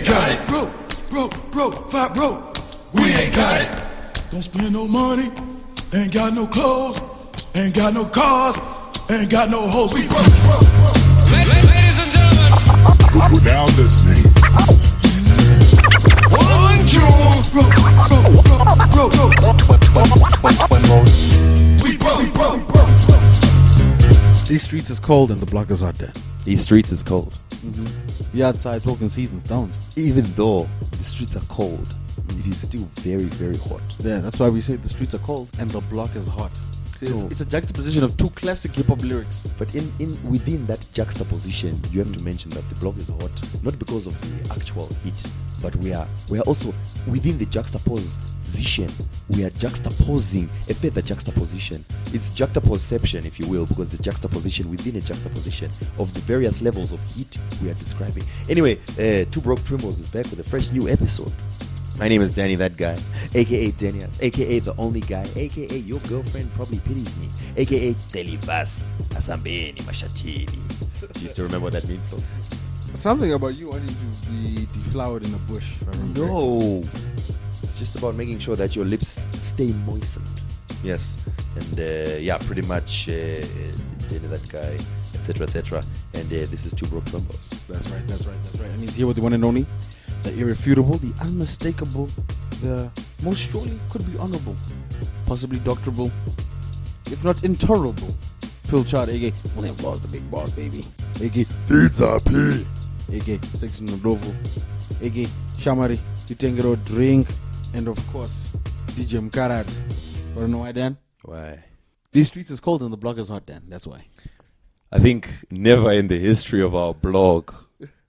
ain't got it. Broke, fat broke. We ain't got it. Don't spend no money, ain't got no clothes, ain't got no cars, ain't got no hoes. We broke. Ladies and gentlemen, You're now listening. 1, 2, broke. We broke. These streets is cold and the block is hot there. These streets is cold. We outside talking seasons stones. Even though the streets are cold, it is still very, very hot. Yeah, that's why we say the streets are cold and the block is hot. It's a juxtaposition of two classic hip hop lyrics. But within that juxtaposition, you have to mention that the block is hot, not because of the actual heat, but we are also within the juxtaposition. We are juxtaposing a further juxtaposition. It's juxtaposition, if you will, because the juxtaposition within a juxtaposition of the various levels of heat we are describing. Anyway, Two Broke Twimbos is back with a fresh new episode. My name is Danny, that guy, aka Danias, aka the only guy, aka your girlfriend probably pities me, aka Telivas Asambeni Mashatini. Do you still remember what that means, though? Something about you wanting to be deflowered in a bush. No, it's just about making sure that your lips stay moistened. Yes, and pretty much Danny, that guy, etc., etc. And this is Two Broke Twimbos. That's right. And he's here with the one and only, the irrefutable, the unmistakable, the most surely could be honorable, possibly doctorable, if not intolerable. Phil Chard, aka William Boss, the big boss, baby. Aka Pizza P. aka Section Ndovu, aka Shamari, Titengero Drink, and of course, DJ Mkarad. Wanna know why, Dan? Why? These streets is cold and the block is hot, Dan. That's why. I think never in the history of our blog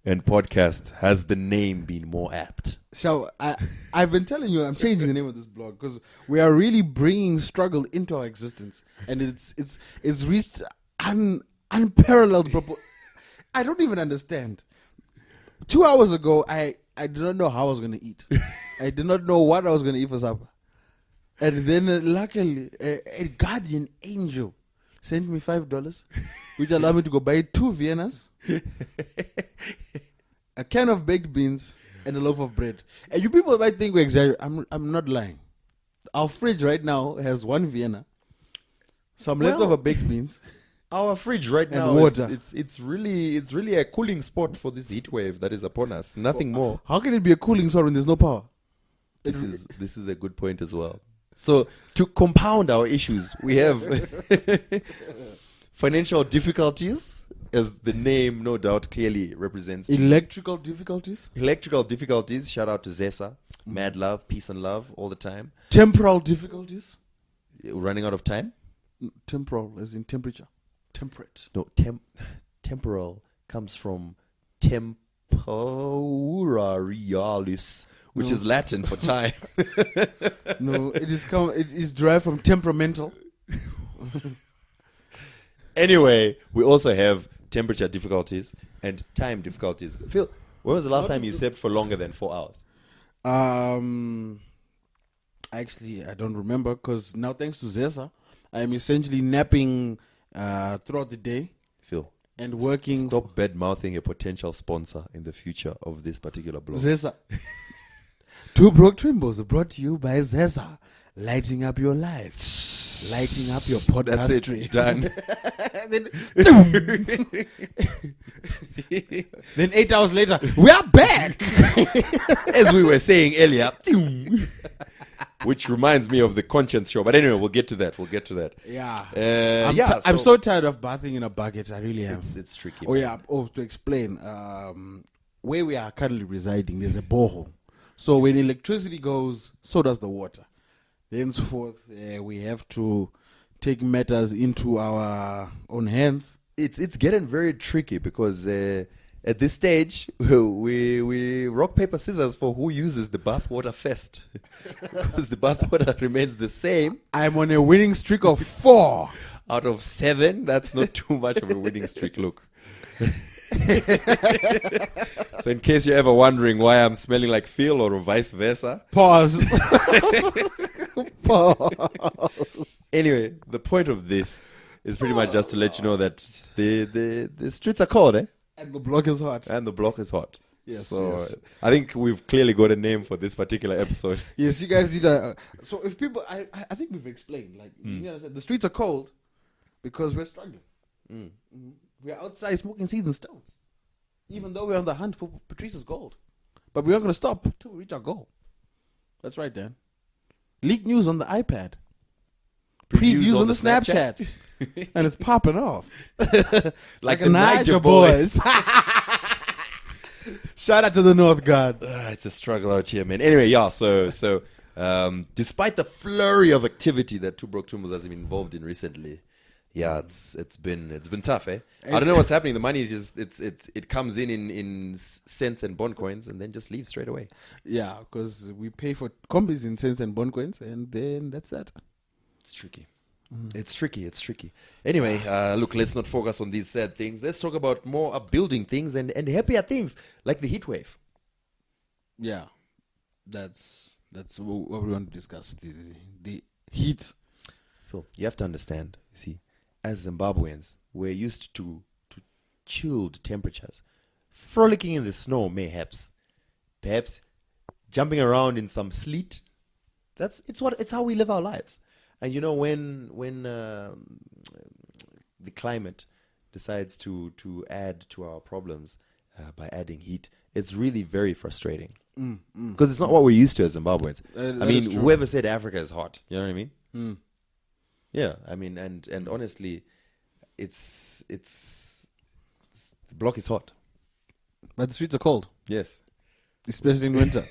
and podcast has the name been more apt. So I've been telling you I'm changing the name of this blog because we are really bringing struggle into our existence, and it's reached unparalleled I don't even understand. 2 hours ago, I did not know how I was going to eat. I did not know what I was going to eat for supper, and then luckily a guardian angel sent me $5, which allowed me to go buy 2 Viennas, a can of baked beans, and a loaf of bread. And you people might think we exaggerate. I'm not lying. Our fridge right now has 1 Vienna, some leftover baked beans. Our fridge right and now water. It's really a cooling spot for this heat wave that is upon us. Nothing more. How can it be a cooling spot when there's no power? This is a good point as well. So to compound our issues, we have financial difficulties, as the name no doubt clearly represents. Electrical difficulties. Shout out to ZESA. Mad love, peace and love all the time. Temporal difficulties. Running out of time. Temporal, as in temperature. Temperate. No, temporal comes from tempora realis, which is Latin for time. No, it is derived from temperamental. Anyway, we also have temperature difficulties and time difficulties. Phil, when was the last time you slept for longer than 4 hours? Actually, I don't remember, because now thanks to ZESA, I am essentially napping throughout the day. Phil, and working. Stop bad-mouthing a potential sponsor in the future of this particular blog. ZESA. Two Broke Twimbos brought to you by ZESA. Lighting up your life. Lighting up your podcast. That's it. Done. Then 8 hours later, we are back. As we were saying earlier. Which reminds me of the Konshens show. But anyway, we'll get to that. Yeah. I'm so tired of bathing in a bucket. I really am. It's tricky. To explain. Where we are currently residing, there's a borehole. So when electricity goes, so does the water. Henceforth, we have to take matters into our own hands. It's getting very tricky because at this stage, we rock, paper, scissors for who uses the bathwater first. Because the bathwater remains the same. I'm on a winning streak of 4 out of 7. That's not too much of a winning streak, look. So in case you're ever wondering why I'm smelling like Phil or vice versa. Pause. Anyway, the point of this is pretty much just to let you know that the streets are cold, eh? And the block is hot. Yes, So yes. I think we've clearly got a name for this particular episode. Yes, you guys need a. So if people, I think we've explained. Like you understand, the streets are cold because we're struggling. We're outside smoking seeds and stones, even though we're on the hunt for Patrice's gold. But we're not going to stop until we reach our goal. That's right, Dan. Leak news on the iPad. Previews on the Snapchat. And it's popping off. Like a the Niger boys. Shout out to the North Guard. It's a struggle out here, man. Anyway, yeah. So despite the flurry of activity that Two Broke Twimbos has been involved in recently, yeah, it's been tough, eh? I don't know what's happening. The money is just it comes in cents and bond coins and then just leaves straight away. Yeah, because we pay for combis in cents and bond coins, and then that's that. It's tricky. It's tricky. Anyway, look, let's not focus on these sad things. Let's talk about more upbuilding things and happier things like the heat wave. Yeah, that's what we want to discuss. The heat. Phil, you have to understand. You see, as Zimbabweans, we're used to chilled temperatures, frolicking in the snow, perhaps jumping around in some sleet. It's how we live our lives. And you know, when the climate decides to add to our problems by adding heat, it's really very frustrating because it's not what we're used to as Zimbabweans. I mean, whoever said Africa is hot, you know what I mean? Yeah, I mean, and honestly, it's the block is hot, But the streets are cold, yes, especially in winter.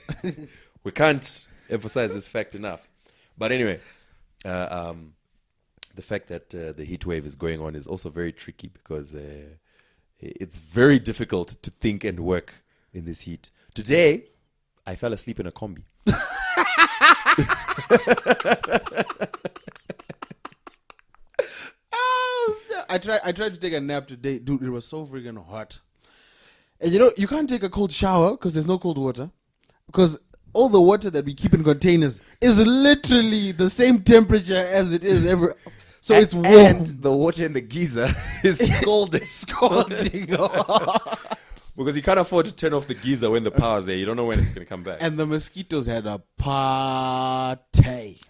we can't emphasize this fact enough. But anyway. The fact that the heat wave is going on is also very tricky because it's very difficult to think and work in this heat. Today, I fell asleep in a combi. I tried to take a nap today. Dude, it was so freaking hot. And you know, you can't take a cold shower because there's no cold water. Because all the water that we keep in containers is literally the same temperature as it is ever. So it's warm. And the water in the geyser is scalding. Because you can't afford to turn off the geyser when the power's there. You don't know when it's going to come back. And the mosquitoes had a party.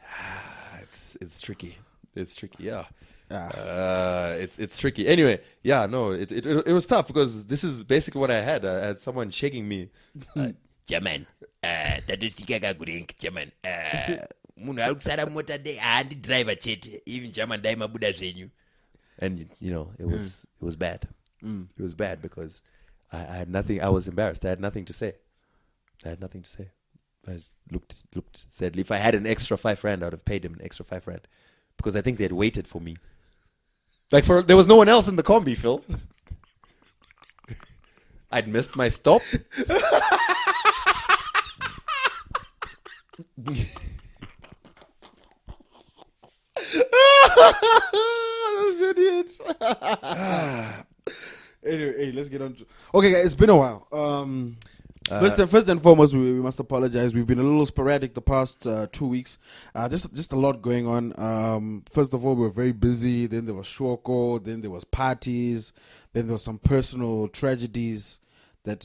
It's tricky. It's tricky, yeah. It's tricky. Anyway, yeah, no, it was tough because this is basically what I had. I had someone shaking me. German, tatusika kakurenk German. Munhu ari kusara mota dei handi driver chete even German dai mabuda zvenyu. And you know, it was bad. It was bad because I had nothing. I was embarrassed. I had nothing to say. I just looked sadly. If I had an extra R5, I would have paid him an extra R5 because I think they had waited for me. Like there was no one else in the combi, Phil. I'd missed my stop. That's idiot. Anyway, hey, let's get on to. Okay, guys, it's been a while. First and foremost, we must apologize. We've been a little sporadic the past 2 weeks. Just a lot going on. First of all, we were very busy. Then there was Shoko. Then there was parties. Then there was some personal tragedies that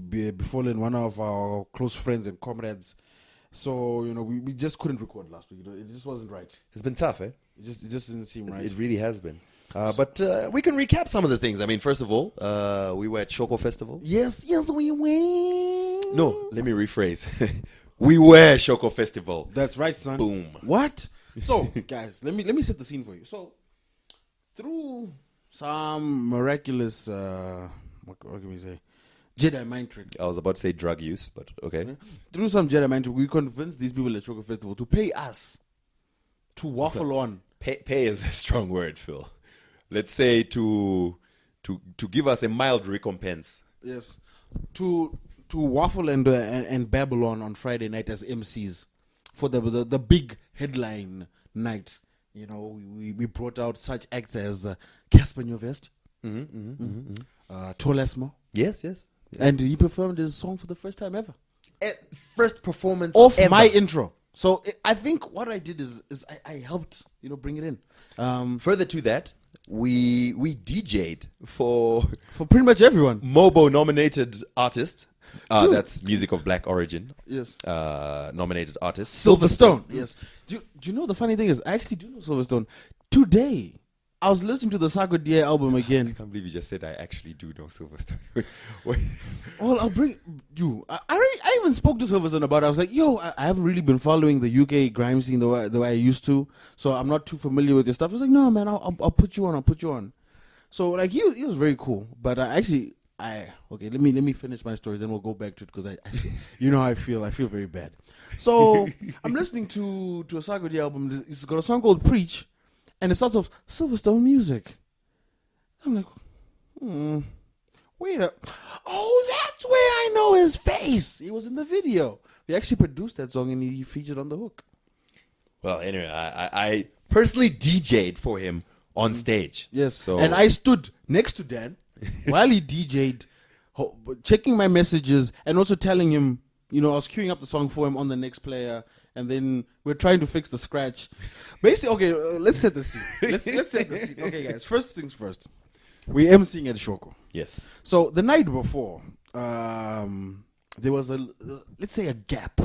befallen one of our close friends and comrades. So, you know, we just couldn't record last week. You know, it just wasn't right. It's been tough, eh? It just didn't seem right. It really has been. But we can recap some of the things. I mean, first of all, we were at Shoko Festival. Yes, we went. No, let me rephrase. We were Shoko Festival. That's right, son. Boom. What? So, guys, let me set the scene for you. So, through some miraculous, what can we say? Jedi mind trick. I was about to say drug use, but okay. Through some Jedi mind trick, we convinced these people at Shoko Festival to pay us to waffle on. Pay is a strong word, Phil. Let's say to give us a mild recompense. Yes, to waffle and babble on Friday night as MCs for the big headline night. You know, we brought out such acts as Casper Nyovest, Tolesmo. Yes. And he performed his song for the first time ever. First performance Off ever. my intro. So I think what I did is I helped, bring it in. Further to that, we DJ'd for pretty much everyone. Mobo nominated artist. That's music of black origin. Yes. Nominated artist. Silverstone. Yes. Do you know the funny thing is, I actually do know Silverstone. Today, I was listening to the Sago Dia album again. I can't believe you just said I actually do know Silverstone. Well, I'll bring you. I even spoke to Silverstone about it. I was like, yo, I haven't really been following the UK grime scene the way I used to, so I'm not too familiar with your stuff. He was like, no, man, I'll put you on. I'll put you on. So like he was very cool. But okay, let me finish my story, then we'll go back to it because I you know how I feel. I feel very bad. So I'm listening to a Sago Dia album. It's got a song called Preach. And it starts off Silverstone music. I'm like, wait up. Oh, that's where I know his face. He was in the video. We actually produced that song and he featured on the hook. Well, anyway, I personally DJ'd for him on stage. Yes. So And I stood next to Dan while he DJ'd, checking my messages and also telling him, I was queuing up the song for him on the next player. And then we're trying to fix the scratch. Basically, okay, let's set the scene. Let's set the scene. Okay, guys, first things first. We're emceeing at Shoko. Yes. So the night before, there was let's say a gap.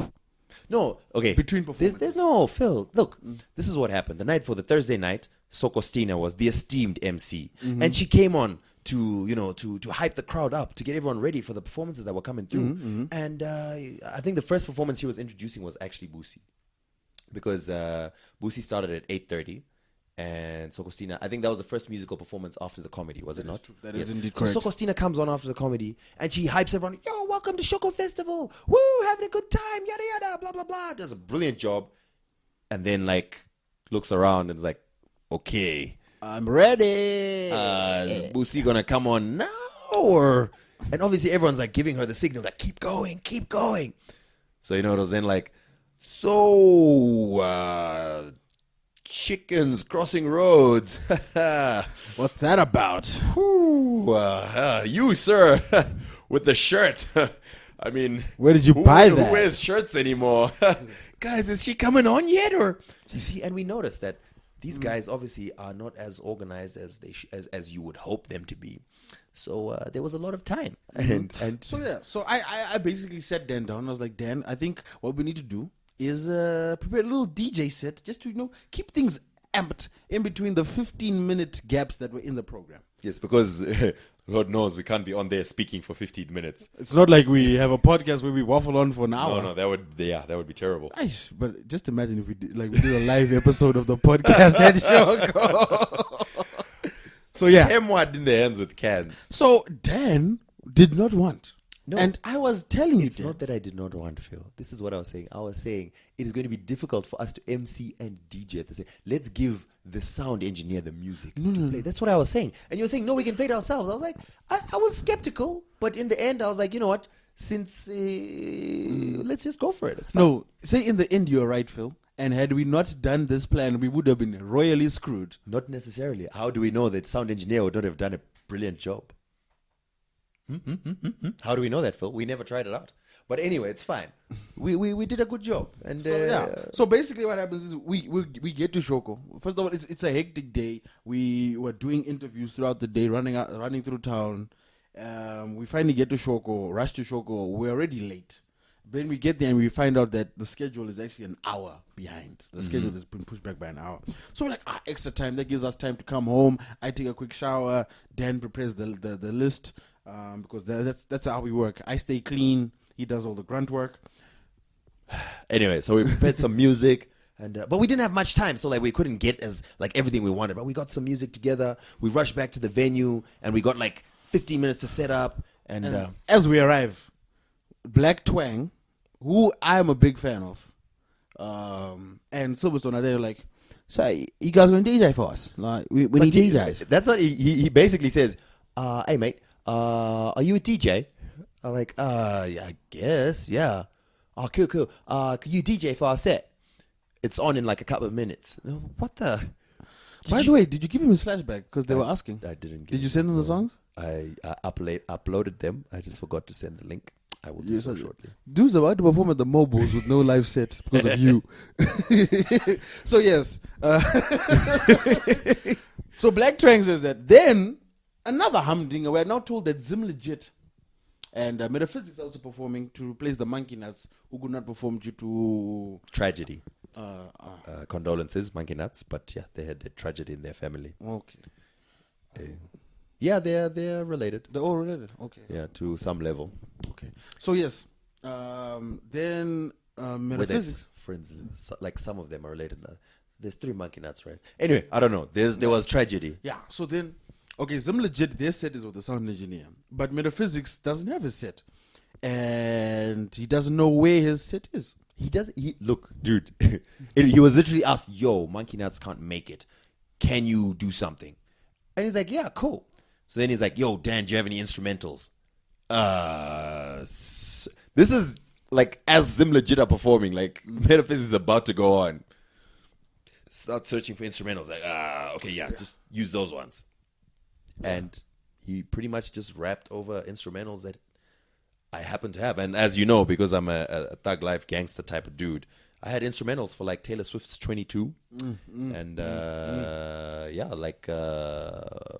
No, okay. Between performances. There's no, Phil, look, this is what happened. The night for the Thursday night, Sokostina was the esteemed MC. Mm-hmm. And she came on to hype the crowd up, to get everyone ready for the performances that were coming through. Mm-hmm. And I think the first performance she was introducing was actually Busi. Because Busi started at 8:30. And Sokostina, I think that was the first musical performance after the comedy, was it not? True. That is indeed correct. So Sokostina comes on after the comedy, and she hypes everyone, yo, welcome to Shoko Festival, woo, having a good time, yada yada, blah blah blah. Does a brilliant job. And then looks around and is like, okay, I'm ready. Is Busi gonna come on now? And obviously everyone's giving her the signal that keep going. So it was then chickens crossing roads. What's that about? You, sir, with the shirt. I mean, where did you buy that? Who wears shirts anymore? Guys, is she coming on yet? Or you see, and we noticed that these guys obviously are not as organized as as you would hope them to be. So there was a lot of time. And so I basically sat Dan down. I was like, Dan, I think what we need to do is prepare a little DJ set just to keep things amped in between the 15-minute gaps that were in the program. Yes, because Lord knows we can't be on there speaking for 15 minutes. It's not like we have a podcast where we waffle on for an hour. No, that would be terrible. Aish, but just imagine if we did a live episode of the podcast that show. So yeah, Hemwad in the hands with cans. So Dan did not want. No. And I was telling you, it's not that I did not want, Phil. This is what I was saying. I was saying it is going to be difficult for us to MC and DJ to say, let's give the sound engineer the music to play. That's what I was saying. And you were saying, no, we can play it ourselves. I was like, I was skeptical. But in the end, I was like, you know what? Since, let's just go for it. It's fine. No, say in the end, you're right, Phil. And had we not done this plan, we would have been royally screwed. Not necessarily. How do we know that sound engineer would not have done a brilliant job? How do we know that, Phil? We never tried it out. But anyway, it's fine. We did a good job. And So basically what happens is we get to Shoko. First of all, it's a hectic day. We were doing interviews throughout the day, running through town. We finally get to Shoko, rush to Shoko. We're already late. Then we get there and we find out that the schedule is actually an hour behind. The schedule has been pushed back by an hour. So we're like, extra time. That gives us time to come home. I take a quick shower. Dan prepares the list. Because that's how we work. I stay clean. He does all the grunt work. Anyway, so we prepared some music, but we didn't have much time, so we couldn't get everything we wanted. But we got some music together. We rushed back to the venue, and we got 15 minutes to set up. And as we arrive, Black Twang, who I am a big fan of, and Silverstone are there so you guys gonna DJ for us? We need DJs. That's what he basically says. Hey mate. Are you a DJ? I'm like, yeah, I guess, yeah. Oh, cool. Could you DJ for our set? It's on in a couple of minutes. What the? By the way, did you give him his flashback? Because they were asking. I didn't. Did you send them the songs? I uploaded them. I just forgot to send the link. I will do so shortly. Dude's about to perform at the Mobiles with no live set because of you. So yes. So Black Twang says that. Then another humdinger. We're now told that Zim Legit and Metaphysics are also performing to replace the Monkey Nuts, who could not perform due to Tragedy. Condolences, Monkey Nuts, but yeah, they had a tragedy in their family. Okay. Yeah, they're related. They're all related. Okay. Yeah, to some level. Okay. So yes. Then Metaphysics. Friends, like some of them are related. There's 3 Monkey Nuts, right? Anyway, I don't know. There was tragedy. Yeah. So then, okay, Zim Legit, their set is with the sound engineer, but Metaphysics doesn't have his set, and he doesn't know where his set is. Look, dude. He was literally asked, "Yo, Monkey Nuts can't make it. Can you do something?" And he's like, "Yeah, cool." So then he's like, "Yo, Dan, do you have any instrumentals?" This is like as Zim Legit are performing, like Metaphysics is about to go on. Start searching for instrumentals. Like, okay, yeah, just use those ones. And he pretty much just rapped over instrumentals that I happen to have. And as you know, because I'm a thug life gangster type of dude, I had instrumentals for like Taylor Swift's 22 and like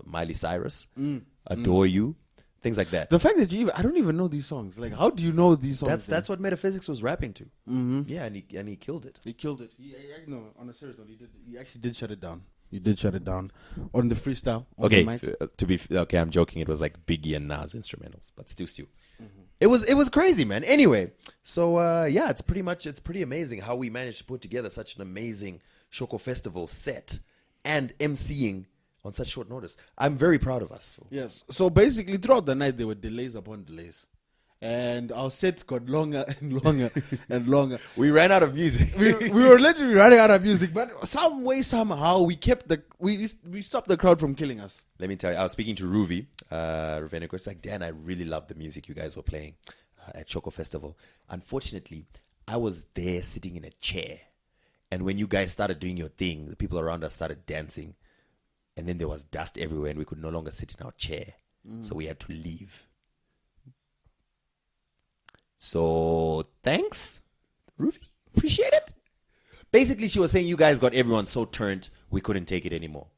Miley Cyrus, Adore You, things like that. The fact that I don't even know these songs. Like, how do you know these songs? That's what Metaphysics was rapping to. Yeah, and he killed it. He killed it. No, on a serious note, he actually did shut it down. He did shut it down on the freestyle. On the mic. I'm joking. It was like Biggie and Nas instrumentals, but still. It was crazy, man. Anyway, so it's pretty amazing how we managed to put together such an amazing Shoko Festival set and emceeing on such short notice. I'm very proud of us. Yes. So basically, throughout the night, there were delays upon delays. And our sets got longer and longer and longer. We ran out of music. we were literally running out of music, but some way, somehow, we stopped the crowd from killing us. Let me tell you, I was speaking to Ruvi. Ruveniko was like, Dan, I really love the music you guys were playing at Shoko Festival. Unfortunately, I was there sitting in a chair. And when you guys started doing your thing, the people around us started dancing. And then there was dust everywhere and we could no longer sit in our chair. So we had to leave. So, thanks, Ruby. Appreciate it. Basically, she was saying you guys got everyone so turned, we couldn't take it anymore.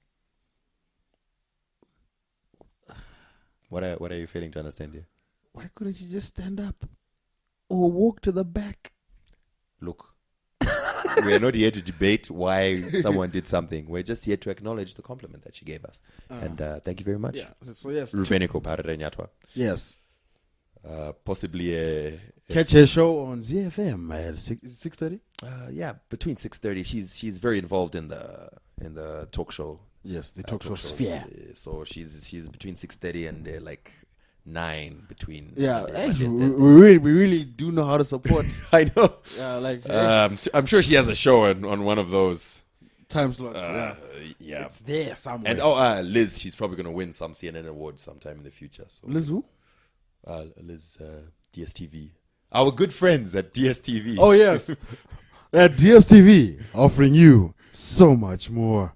What are you failing to understand here? Why couldn't you just stand up or walk to the back? Look, we are not here to debate why someone did something. We're just here to acknowledge the compliment that she gave us. And thank you very much. Yeah. So, yes. Ruveniko Pararenyatwa. Yes. Possibly catch her show on ZFM at 6:30. Yeah, between 6:30. She's very involved in the talk show. Yes, the talk show shows. sphere. So she's between 6:30 and like 9 between. Yeah, Monday we really do know how to support. I know. Yeah, like I'm sure she has a show on one of those time slots. yeah, it's there somewhere. And Liz, she's probably gonna win some CNN award sometime in the future. So Liz who? Liz, DSTV. Our good friends at DSTV. Oh, yes. At DSTV, offering you so much more.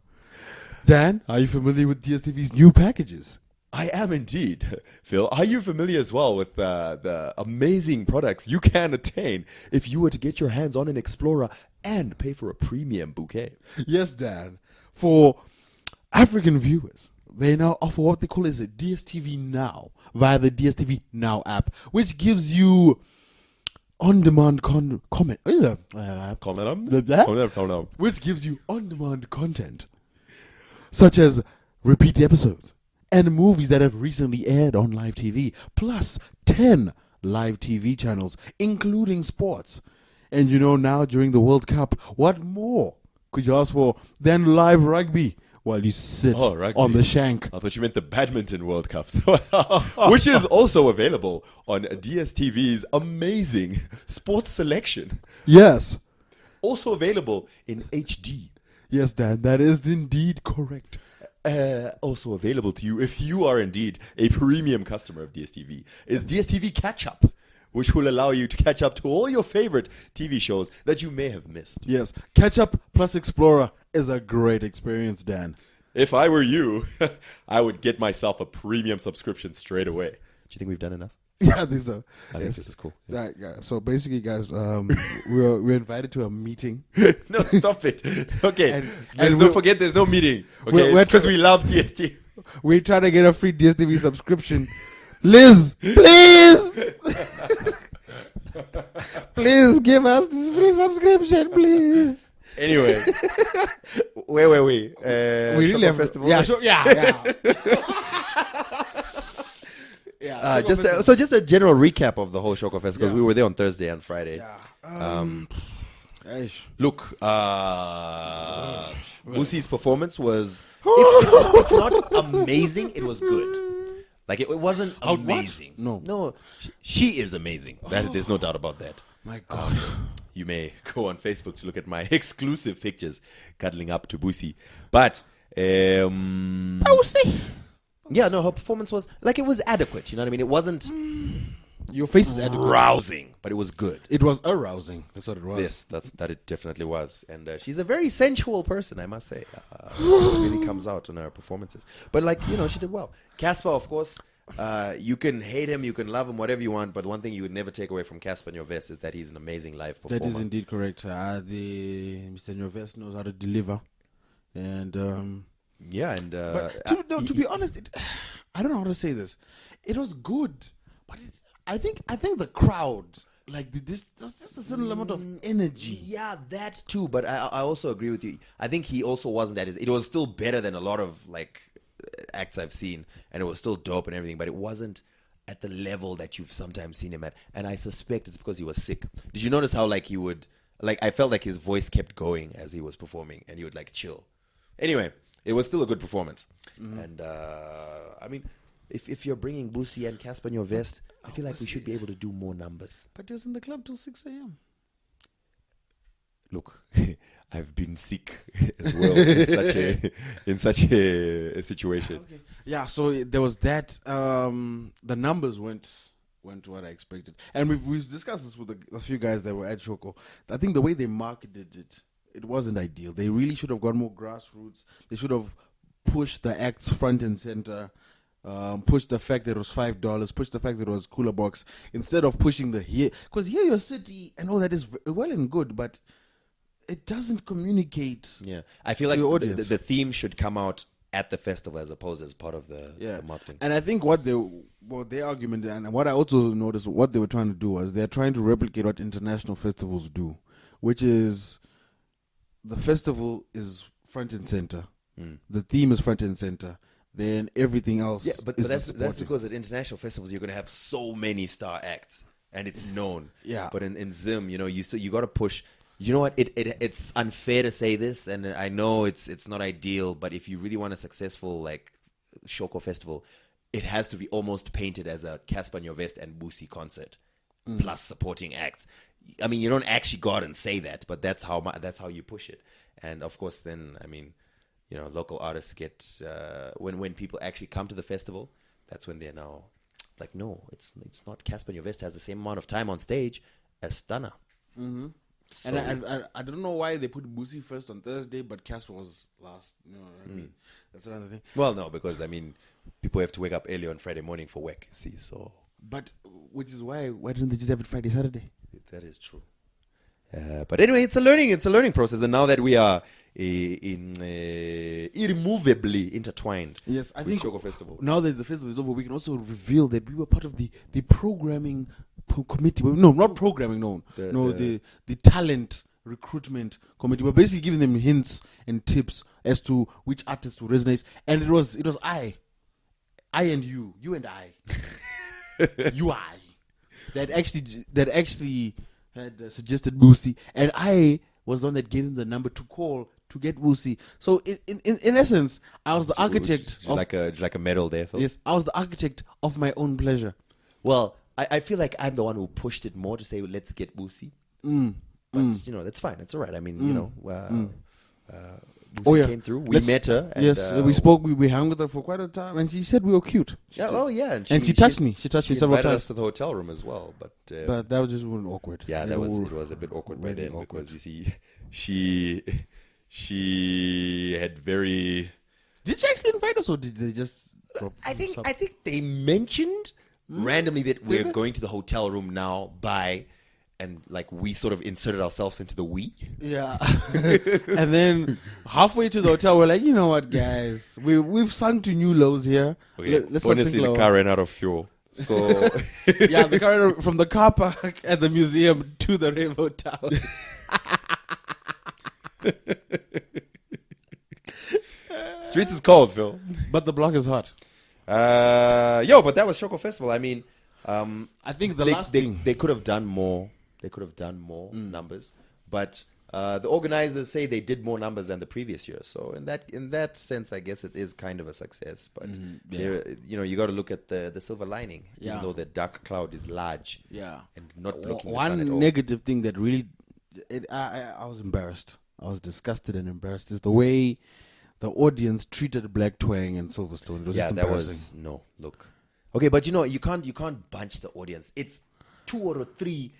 Dan, are you familiar with DSTV's new packages? I am indeed. Phil, are you familiar as well with the amazing products you can attain if you were to get your hands on an Explorer and pay for a premium bouquet? Yes, Dan. For African viewers, they now offer what they call as a DSTV Now via the DSTV Now app, which gives you on-demand which gives you on-demand content, such as repeat episodes and movies that have recently aired on live TV, plus 10 live TV channels, including sports. And now during the World Cup, what more could you ask for than live rugby? While you sit on the shank. I thought you meant the Badminton World Cup, which is also available on DSTV's amazing sports selection. Yes. Also available in HD. Yes, Dan, that is indeed correct. Also available to you if you are indeed a premium customer of DSTV is DSTV Catch Up, which will allow you to catch up to all your favorite TV shows that you may have missed. Yes, Catch Up plus Explorer is a great experience, Dan. If I were you, I would get myself a premium subscription straight away. Do you think we've done enough? Yeah, I think so. I think this is cool. Yeah. Yeah, so basically, guys, we're invited to a meeting. No, stop it. Okay. And Guys, we'll- don't forget there's no meeting. Okay, we're because try- we love TST. We're trying to get a free DSTV subscription. Liz, please! Please give us this free subscription, please. Anyway, where were we? We really Shoko have Festival. Yeah, yeah. Yeah. Just a general recap of the whole Shoko Fest because Yeah. we were there on Thursday and Friday. Look, Boosie's performance was, if not amazing, it was good. Like it wasn't amazing. No. She is amazing. There's no doubt about that. My God. You may go on Facebook to look at my exclusive pictures cuddling up to Boosie. But Boosie. Yeah, no, her performance was like it was adequate. You know what I mean? It wasn't Your face is adequate. rousing, but it was good. It was arousing. That's what it was. Yes, that it definitely was. And she's a very sensual person, I must say. It really comes out in her performances. But like, she did well. Casper, of course, you can hate him, you can love him, whatever you want. But one thing you would never take away from Casper Nyovest is that he's an amazing live performer. That is indeed correct. The Mr. Nyovest knows how to deliver. And yeah, and but to be honest, I don't know how to say this. It was good, but I think the crowd, like there's just a certain amount of energy. Yeah, that too. But I also agree with you. I think he also wasn't at his. It was still better than a lot of like acts I've seen, and it was still dope and everything. But it wasn't at the level that you've sometimes seen him at. And I suspect it's because he was sick. Did you notice how like he would like? I felt like his voice kept going as he was performing, and he would like chill. Anyway, it was still a good performance. And I mean, if you're bringing Boosie and Casper Nyovest, I feel like we should be able to do more numbers. But he was in the club till 6 a.m. Look, I've been sick as well in such a situation. Okay. Yeah, so there was that. The numbers went what I expected, and we've discussed this with a few guys that were at Shoko. I think the way they marketed it wasn't ideal. They really should have gone more grassroots. They should have pushed the acts front and center. Push the fact that it was $5, push the fact that it was cooler box, instead of pushing the here, because here your city and all that is well and good, but it doesn't communicate. Yeah, I feel like your audience. the theme should come out at the festival as opposed as part of the marketing. And I think their argument, and what I also noticed, what they were trying to do was they're trying to replicate what international festivals do, which is the festival is front and center, the theme is front and center. Then everything else. Yeah, but is that's supporting. because at international festivals you're gonna have so many star acts and it's known. Yeah. But in Zim, you got to push. You know what? It's unfair to say this, and I know it's not ideal. But if you really want a successful like Shoko Festival, it has to be almost painted as a Casper Nyovest and Boosie concert plus supporting acts. I mean, you don't actually go out and say that, but that's how you push it. And of course, then I mean, local artists get when people actually come to the festival, that's when they're now like, no, it's not. Casper Nyovest has the same amount of time on stage as Stunner. Mm-hmm. So, and I don't know why they put Boosie first on Thursday, but Casper was last. You know what I mean? That's another thing. well, no, because I mean, people have to wake up early on Friday morning for work. You see, so But which is why don't they just have it Friday, Saturday? that is true. But anyway, it's a learning process, and now that we are irremovably intertwined. Yes, I with think Shoko Festival. now that the festival is over, we can also reveal that we were part of the programming committee. No, not programming. The talent recruitment committee. We're basically giving them hints and tips as to which artists will resonate. And it was I and you and I, that actually had suggested Boosie, and I was the one that gave him the number to call to get Boosie. So in essence, I was the architect of like a medal there, Phil. yes, I was the architect of my own pleasure. Well, I feel like I'm the one who pushed it more to say, let's get Boosie. But that's fine. It's all right. I mean, Boosie came through. We met her. And, yes, we spoke. We hung with her for quite a time, and she said we were cute. And she touched me. She touched me several invited times. us to the hotel room as well. But But that was just awkward. yeah, it was a bit awkward by then because you see, she had very. Did she actually invite us, or did they just? I think they mentioned, randomly that we're going to the hotel room now by, and like we sort of inserted ourselves into the we. Yeah. And then halfway to the hotel, we're like, you know what, guys? We've sunk to new lows here. Let's not sink Honestly, the lower. car ran out of fuel. So Yeah, the car from the car park at the museum to the Rainbow Tower. streets is cold, Phil. But the block is hot. But that was Shoko Festival. I mean, I think the last thing. they could have done more. They could have done more numbers, but the organizers say they did more numbers than the previous year. So in that sense, I guess it is kind of a success. But you got to look at the silver lining, even though the dark cloud is large. Yeah. And not blocking the sun at all. One negative thing that really, I was embarrassed. I was disgusted and embarrassed is the way the audience treated Black Twang and Silverstone. It was just embarrassing. Look. Okay, but you can't bunch the audience. It's 2 or 3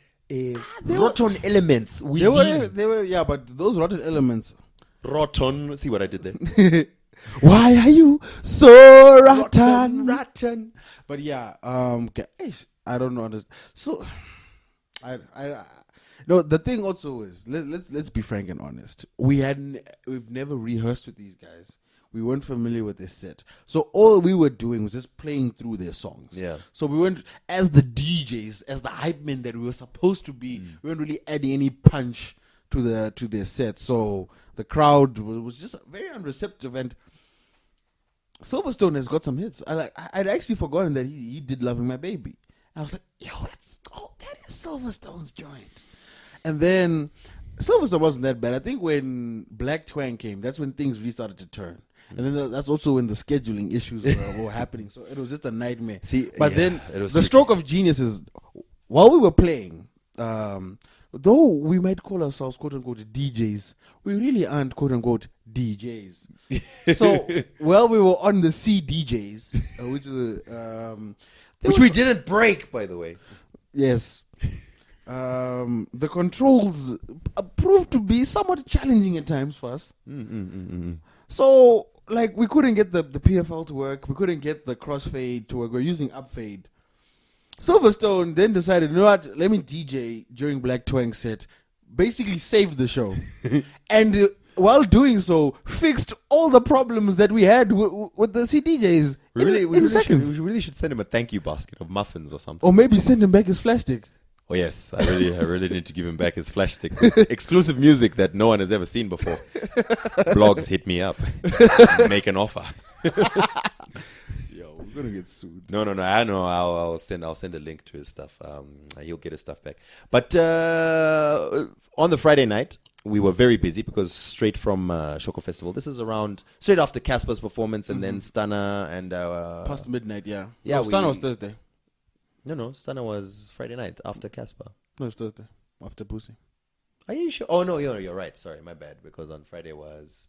rotten elements. They were, but those rotten elements. Rotten. See what I did there? Why are you so rotten? But yeah, I don't know. So, no. The thing also is, let's be frank and honest. We've never rehearsed with these guys. We weren't familiar with their set. So all we were doing was just playing through their songs. Yeah. So we weren't, as the DJs, as the hype men that we were supposed to be, we weren't really adding any punch to their set. So the crowd was just very unreceptive. And Silverstone has got some hits. I'd actually forgotten that he did Loving My Baby. I was like, yo, that is Silverstone's joint. And then Silverstone wasn't that bad. I think when Black Twang came, that's when things really started to turn. And then that's also when the scheduling issues were happening. So it was just a nightmare. Then the stroke of genius is, while we were playing, though we might call ourselves quote-unquote DJs, we really aren't quote-unquote DJs. So while we were on the CDJs, which we didn't break, by the way. Yes. The controls proved to be somewhat challenging at times for us. So, like, we couldn't get the PFL to work. We couldn't get the crossfade to work. We're using upfade. Silverstone then decided, you know what, let me DJ during Black Twang's set. Basically saved the show. And while doing so, fixed all the problems that we had with the CDJs in seconds. We really should send him a thank you basket of muffins or something. Or maybe send him back his flash stick. Oh yes, I really need to give him back his flash stick. Exclusive music that no one has ever seen before. Blogs hit me up, make an offer. Yo, we're gonna get sued. No. I know. I'll send a link to his stuff. He'll get his stuff back. But on the Friday night, we were very busy because straight from Shoko Festival. This is straight after Casper's performance, and then Stunner and past midnight. Yeah. Yeah. No, Stunner was Thursday. No, Stunner was Friday night after Casper. No, it's Thursday after Pussy. Are you sure? Oh no, you're right. Sorry, my bad. Because on Friday was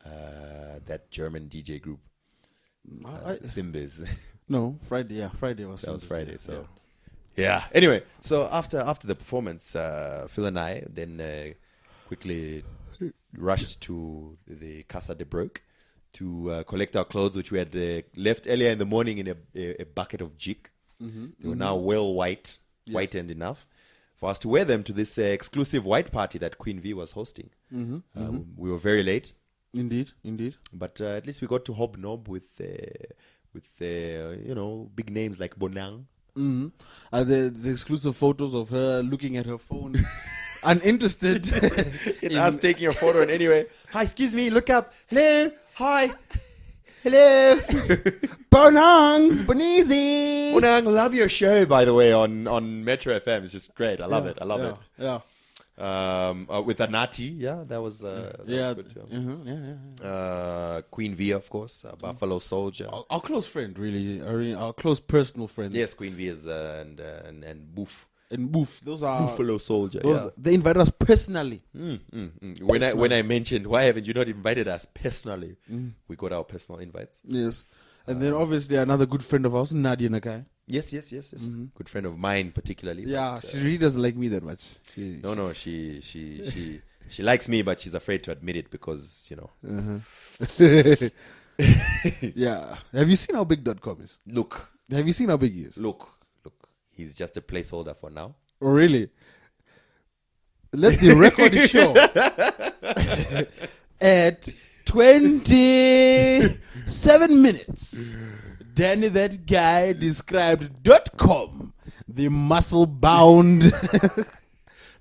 that German DJ group, Simbiz. No, Friday. Yeah, Friday was. That was Friday. Yeah. So yeah. Anyway, so after the performance, Phil and I then quickly rushed to the Casa de Broke to collect our clothes, which we had left earlier in the morning in a bucket of jik. They were now well whitened enough for us to wear them to this exclusive white party that Queen Vee was hosting. We were very late. Indeed. But at least we got to hobnob with big names like Bonang. The exclusive photos of her looking at her phone, uninterested in us taking a photo in any way. Hi, excuse me, look up. Hello, hi. Hello. Bonang, Bonizi. Bonang, love your show, by the way, on Metro FM. It's just great. I love it. Yeah. With Anati, that was good too. Queen Vee, of course, Buffalo Souljah. Our close friend, really, our close personal friends. Yes, Queen Vee is and Boof. And Boof, those are Buffalo Souljah. They invite us personally. When I mentioned why haven't you not invited us personally, we got our personal invites. Yes, and then obviously another good friend of ours, Nadia Nakai. Yes. Good friend of mine, particularly. Yeah, she really doesn't like me that much. She likes me, but she's afraid to admit it because Yeah. Have you seen how big .com is? Look. Have you seen how big he is? Look. he's just a placeholder for now. Oh, really? Let the record show. At 27 minutes, Danny that guy described .com, the muscle-bound,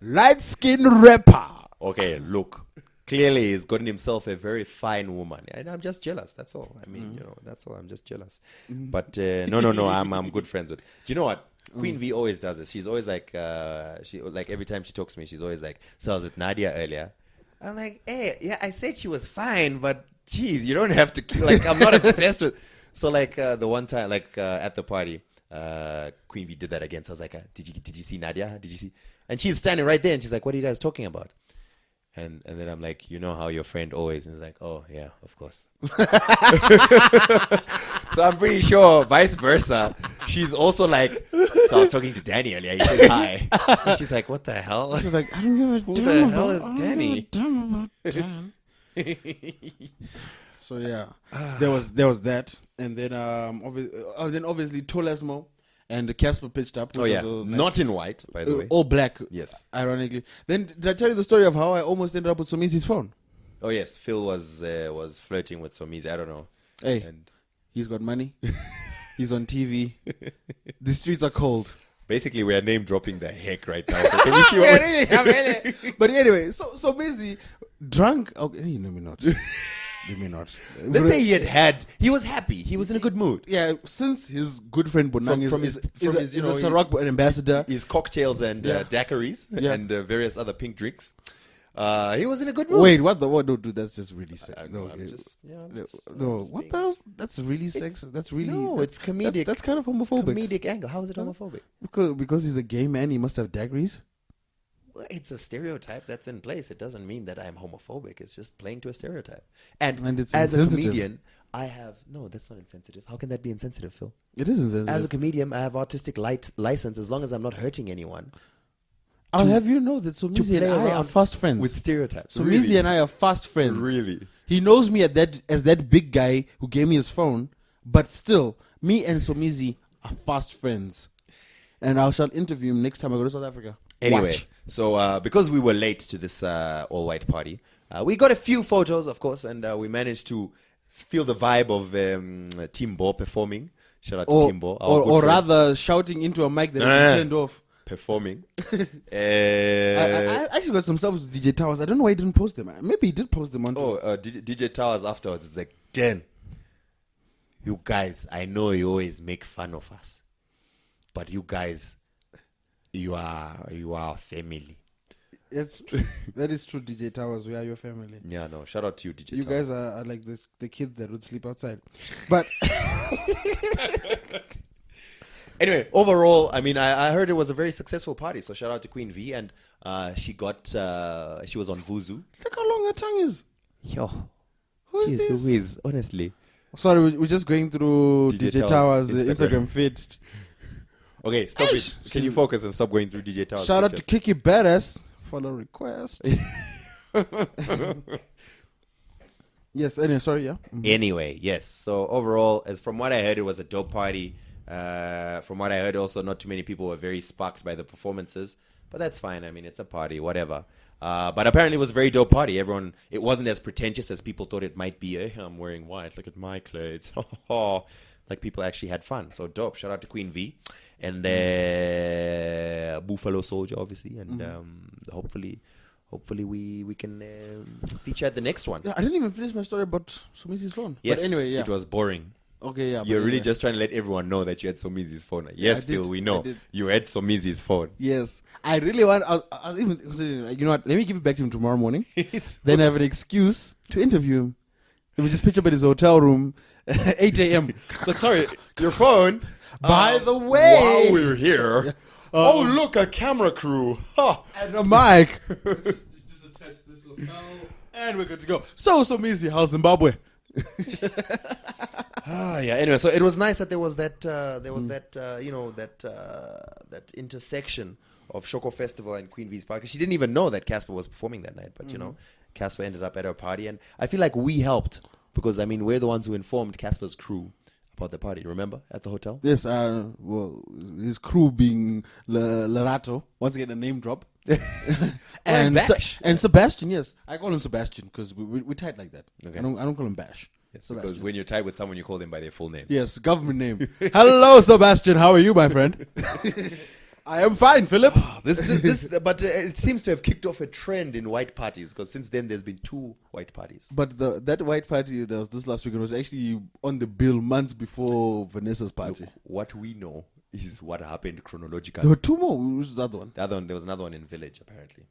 light-skinned rapper. Okay, look. Clearly, he's gotten himself a very fine woman, and I'm just jealous. That's all. I mean, that's all. I'm just jealous. But no. I'm good friends with. Do you know what? Queen Vee always does this. She's always like, every time she talks to me, she's always like, "So I was with Nadia earlier." I'm like, "Hey, yeah, I said she was fine, but geez, you don't have to. I'm not obsessed with." So the one time, at the party, Queen Vee did that again. So I was like, "Did you see Nadia? Did you see?" And she's standing right there, and she's like, "What are you guys talking about?" And then I'm like, you know how your friend always, and he's like, oh yeah, of course. So I'm pretty sure vice versa. She's also like, so I was talking to Danny earlier. He says hi. And she's like, what the hell? She's like, I don't give a Who damn the about- hell is I don't Danny? give a damn about Dan. So yeah, there was that, and then obviously Tolesmo and Casper pitched up. Oh which yeah, was a nice- not in white, by the way. all black. Yes. Ironically. Then did I tell you the story of how I almost ended up with Somizi's phone? Oh yes, Phil was flirting with Somizi. I don't know. Hey, And he's got money. He's on TV. The streets are cold. basically, we are name dropping the heck right now. So can you see what But anyway, so busy, drunk. Okay, let me not. Let me not. Let's say he was happy. He was in a good mood. Yeah, since his good friend Bonang From is his, you know, a Ciroc ambassador. His cocktails and daiquiris Yeah. and various other pink drinks. He was in a good mood. Wait, what? No, dude, that's just really sex. No, No, I'm just, no, what the hell? That's really sex. That's really No, it's comedic. That's kind of It's homophobic. comedic angle. How is it homophobic? Because he's a gay man, he must have daiquiris. Well, it's a stereotype that's in place. It doesn't mean that I'm homophobic. It's just playing to a stereotype. And it's as a insensitive. comedian, that's not insensitive. How can that be insensitive, Phil? It is insensitive. As a comedian, I have artistic license as long as I'm not hurting anyone. I'll have you know that Somizi and play I are around fast friends. With stereotypes. Somizi Really? and I are fast friends. Really? He knows me as that big guy who gave me his phone, but still, me and Somizi are fast friends. And I shall interview him next time I go to South Africa. Anyway, Watch. so because we were late to this all-white party, we got a few photos, of course, and we managed to feel the vibe of Timbo performing. Shout out to Timbo. our good Or friends. rather, shouting into a mic that has No, been no. turned off. Performing. I actually got some stuff with DJ Towers. I don't know why he didn't post them. Maybe he did post them on. DJ Towers afterwards is like, Dan, you guys, I know you always make fun of us, but you guys, you are family. It's true. That is true, DJ Towers. We are your family. Yeah, no, shout out to you, DJ You Towers. guys are like the kids that would sleep outside. But Anyway, overall, I mean, I heard it was a very successful party. So shout out to Queen Vee, and she was on Vuzu. look how long her tongue is. Yo, Who is this? who is honestly? Sorry, we're just going through DJ DJ Towers' Towers' Instagram feed. Okay, stop Eish. it. Can you focus and stop going through DJ Towers? Shout out to pictures? Kiki Badass. Follow request. Yes, anyway, sorry, yeah. Anyway, yes. So overall, as from what I heard, it was a dope party. From what I heard, also not too many people were very sparked by the performances, but that's fine. I mean, it's a party, whatever. But apparently, it was a very dope party. It wasn't as pretentious as people thought it might be. Hey, I'm wearing white. Look at my clothes. Like people actually had fun. So dope. Shout out to Queen Vee and Buffalo Souljah, obviously, and hopefully we can feature at the next one. Yeah, I didn't even finish my story about Sumizi's phone. Yes, But anyway, yeah. it was boring. Okay, yeah. You're but really anyway. just trying to let everyone know that you had Somizi's phone. Yes, I did, Phil, we I know. did. You had Somizi's phone. Yes. I really want... I was even... You know what? Let me give it back to him tomorrow morning. Then I have an excuse to interview him. Let me just pitch up at his hotel room at 8 a.m. Like, sorry, your phone. By the way... While we're here. Oh, look, a camera crew. Ha. And a mic. Just attach this lapel, and we're good to go. So Somizi, how's Zimbabwe? Yeah. Anyway, so it was nice that there was that intersection of Shoko Festival and Queen Vee's party. She didn't even know that Casper was performing that night, but you know, Casper ended up at her party, and I feel like we helped because I mean we're the ones who informed Casper's crew about the party. Remember at the hotel? Yes, well, his crew being Lerato, once again a name drop. And Bash. And Sebastian, yes. I call him Sebastian because we tight like that. Okay. I don't call him Bash. Yes, Sebastian. because when you're tied with someone, you call them by their full name. Yes, government name. Hello, Sebastian. How are you, my friend? I am fine, Philip. But it seems to have kicked off a trend in white parties because since then there's been 2 white parties. But that white party that was this last weekend was actually on the bill months before Vanessa's party. What we know is what happened chronologically. There were 2 more. Which was the other one? The other one, there was another one in Village, apparently.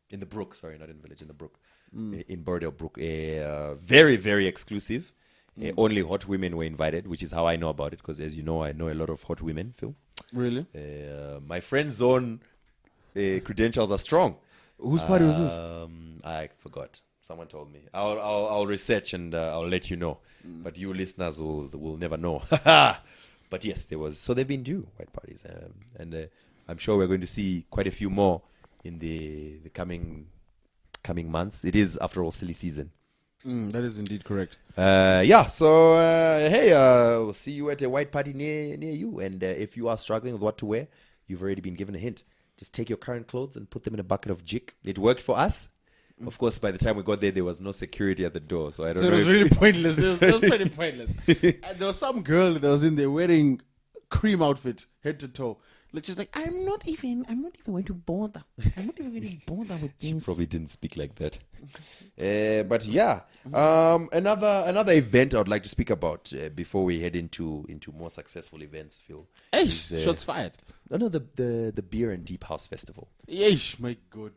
In the Brook, sorry, not in Village, in the Brook. In Bordeaux Brook. Very, very exclusive. Only hot women were invited, which is how I know about it, because as you know, I know a lot of hot women, Phil. Really? My friend's own credentials are strong. Whose party was this? I forgot. Someone told me. I'll research and I'll let you know. But you listeners will never know. But yes, there was. So they've been due white parties, and I'm sure we're going to see quite a few more in the coming months. It is, after all, silly season. That is indeed correct. Yeah. So hey, we'll see you at a white party near you. And if you are struggling with what to wear, you've already been given a hint. Just take your current clothes and put them in a bucket of jik. It worked for us. Of course, by the time we got there was no security at the door, so I don't know. So it was really pointless. It was pretty pointless. And there was some girl that was in there wearing cream outfit, head to toe. Like, she's like, I'm not even going to bother. I'm not even going to bother with She this. probably didn't speak like that. But yeah, another event I would like to speak about before we head into more successful events, Phil. Eish, shots fired. No, the Beer and Deep House Festival. Yeesh, my God.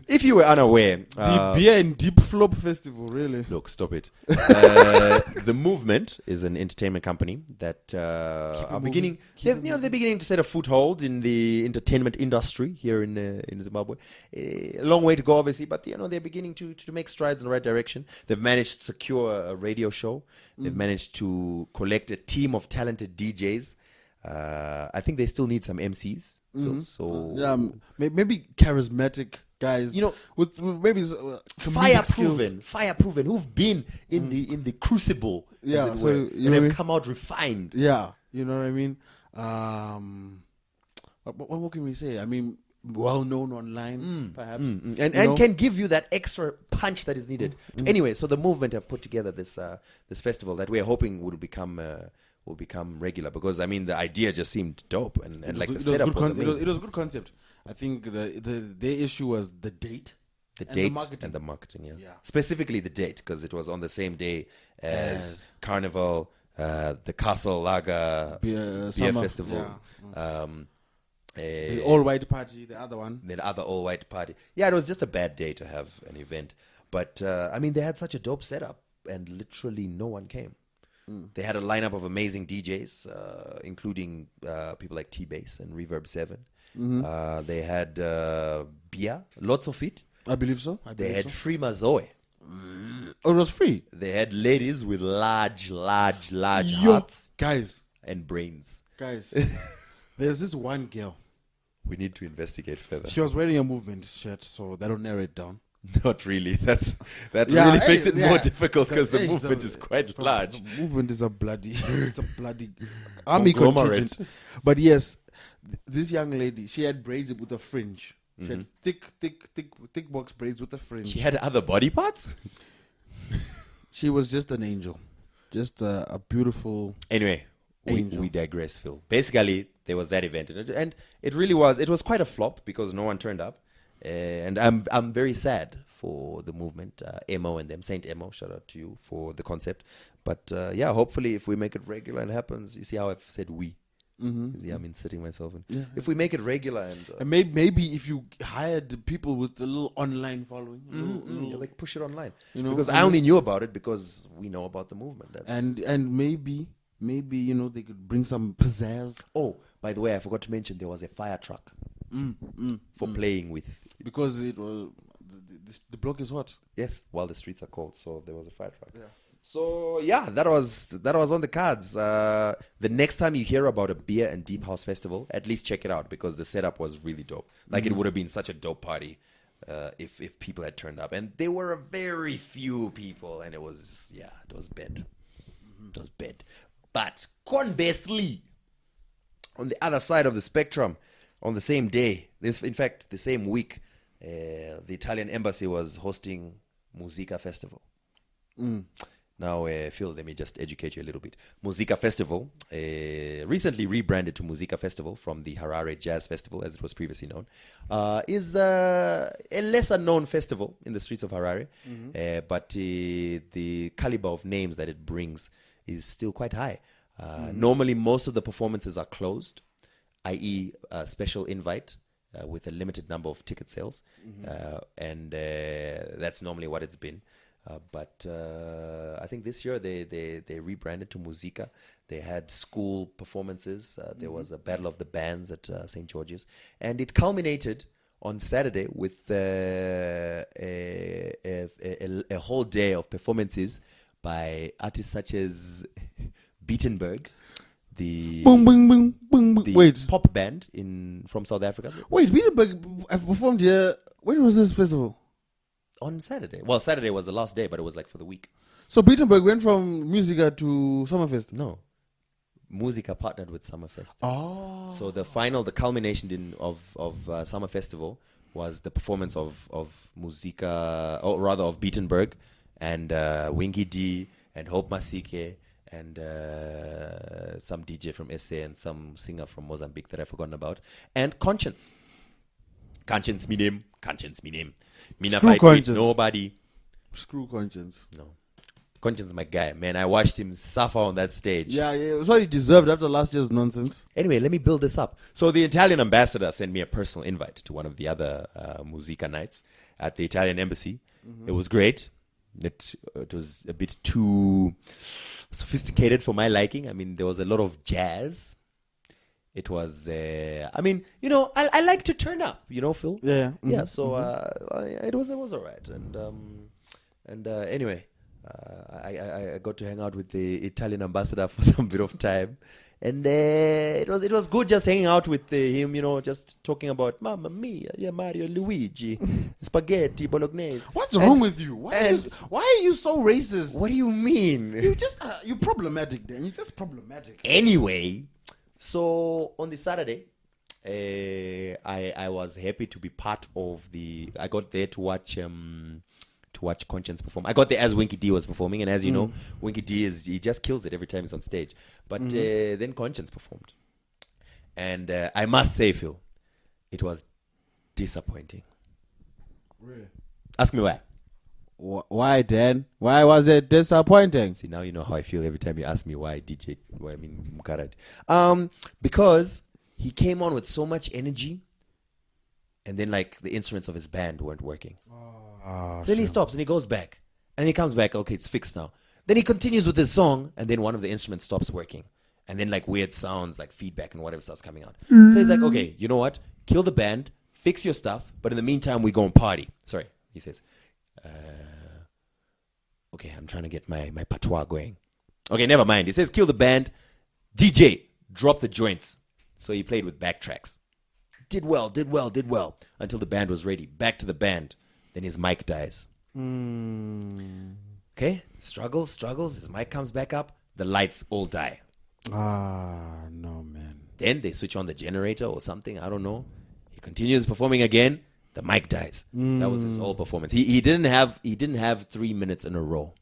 If you were unaware, The Beer and Deep Flop Festival, really. look, stop it. The Movement is an entertainment company that are beginning. They're beginning to set a foothold in the entertainment industry here in Zimbabwe. A long way to go, obviously, but they're beginning to make strides in the right direction. They've managed to secure a radio show. They've managed to collect a team of talented DJs. I think they still need some MCs. So Yeah, maybe charismatic guys. With maybe fireproven, who've been in the crucible, Yeah, as it so, were, you know and what I have mean? come out refined. Yeah, you know what I mean? What more can we say? I mean, well known online, perhaps. And can give you that extra punch that is needed. Anyway, so the Movement have put together this festival that we're hoping will become regular, because I mean the idea just seemed dope and like the setup was amazing. It was a good concept. I think their issue was the date. The and date the marketing. yeah. Yeah. Specifically the date, because it was on the same day as Carnival, the Castle Lager Beer Summer, Festival, the all-white party, the other one. the other all-white party. Yeah, it was just a bad day to have an event. But, I mean, they had such a dope setup, and literally no one came. They had a lineup of amazing DJs, including people like T-Bass and Reverb 7. They had beer, lots of it. I believe so. They had free mazoe. Oh, it was free. They had ladies with large hearts Guys, and brains. there's this one girl. We need to investigate further. She was wearing a Movement shirt, so that'll narrow it down. Not really. That Yeah, really hey, makes it yeah. more difficult because the Hey, movement is quite large. The Movement is it's a bloody army Conglomerate. contingent. But yes, this young lady, she had braids with a fringe. She had thick box braids with a fringe. She had other body parts? She was just an angel, just a beautiful. Anyway, Angel. we digress, Phil. Basically, there was that event, and it really was. It was quite a flop because no one turned up, and I'm very sad for the movement. Emo and them, Saint Emo, shout out to you for the concept. But yeah, hopefully, if we make it regular and it happens, you see how I've said we. Yeah, I'm inserting myself in. Yeah. If we make it regular And maybe if you hired people with a little online following, like push it online, because I only knew about it because we know about the movement. and maybe they could bring some pizzazz. Oh, by the way, I forgot to mention there was a fire truck for playing with. Because it was the block is hot. Yes, while the streets are cold, so there was a fire truck. Yeah. So yeah, that was on the cards. The next time you hear about a beer and deep house festival, at least check it out because the setup was really dope. Like it would have been such a dope party if people had turned up, and there were a very few people, and it was bad. It was bad. But conversely, on the other side of the spectrum, on the same day, in fact, the same week, the Italian embassy was hosting Musica Festival. Now, Phil, let me just educate you a little bit. Musica Festival, recently rebranded to Musica Festival from the Harare Jazz Festival, as it was previously known, is a lesser known festival in the streets of Harare, but the caliber of names that it brings is still quite high. Normally, most of the performances are closed, i.e., a special invite with a limited number of ticket sales, and that's normally what it's been. But I think this year they rebranded to Musica. They had school performances. There was a battle of the bands at St. George's, and it culminated on Saturday with a whole day of performances by artists such as Beatenberg, the Wait, pop band from South Africa. wait. Wienerberg have performed here. When was this festival? On Saturday. Well, Saturday was the last day, but it was like for the week. So Beatenberg went from Musica to Summerfest. No. Musica partnered with Summerfest. Oh. So the culmination of Summer Festival was the performance of Musica, or rather of Beatenberg and Winky D and Hope Masike and some DJ from SA and some singer from Mozambique that I've forgotten about. And Konshens. Konshens, me name. Konshens, me name. Mina Screw fight with Konshens. nobody. Screw Konshens. No. Konshens, my guy. Man, I watched him suffer on that stage. Yeah, it was what he deserved after last year's nonsense. Anyway, let me build this up. So the Italian ambassador sent me a personal invite to one of the other Musica nights at the Italian embassy. It was great. It was a bit too sophisticated for my liking. I mean, there was a lot of jazz. It was, I mean, you know, I like to turn up, you know, Phil. Yeah. Yeah. So it was all right. And anyway, I got to hang out with the Italian ambassador for some bit of time, and it was good just hanging out with him, you know, just talking about Mamma Mia, yeah, Mario, Luigi, spaghetti, bolognese. What's wrong with you? Why are you so racist? What do you mean? You just you're problematic, Dan. You're just problematic. Anyway, so on the Saturday, I was happy to be part of the. I got there to watch Konshens perform. I got there as Winky D was performing, and as you know, Winky D he just kills it every time he's on stage. But then Konshens performed, and I must say, Phil, it was disappointing. Really? Ask me why. Why, Dan? Why was it disappointing? See, now you know how I feel every time you ask me why Mukarad. Because he came on with so much energy, and then like the instruments of his band weren't working. Then he stops and he goes back, and he comes back. Okay, it's fixed now. Then he continues with his song, and then one of the instruments stops working, and then like weird sounds, like feedback and whatever starts coming out. So he's like, okay, you know what? Kill the band, fix your stuff, but in the meantime, we go and party. Sorry, he says. Okay, I'm trying to get my patois going. Okay, never mind. He says, kill the band. DJ, drop the joints. So he played with backtracks. Did well. Until the band was ready. Back to the band. Then his mic dies. Okay, struggles. His mic comes back up. The lights all die. No, man. Then they switch on the generator or something. I don't know. He continues performing again. The mic dies. That was his whole performance. He didn't have 3 minutes in a row.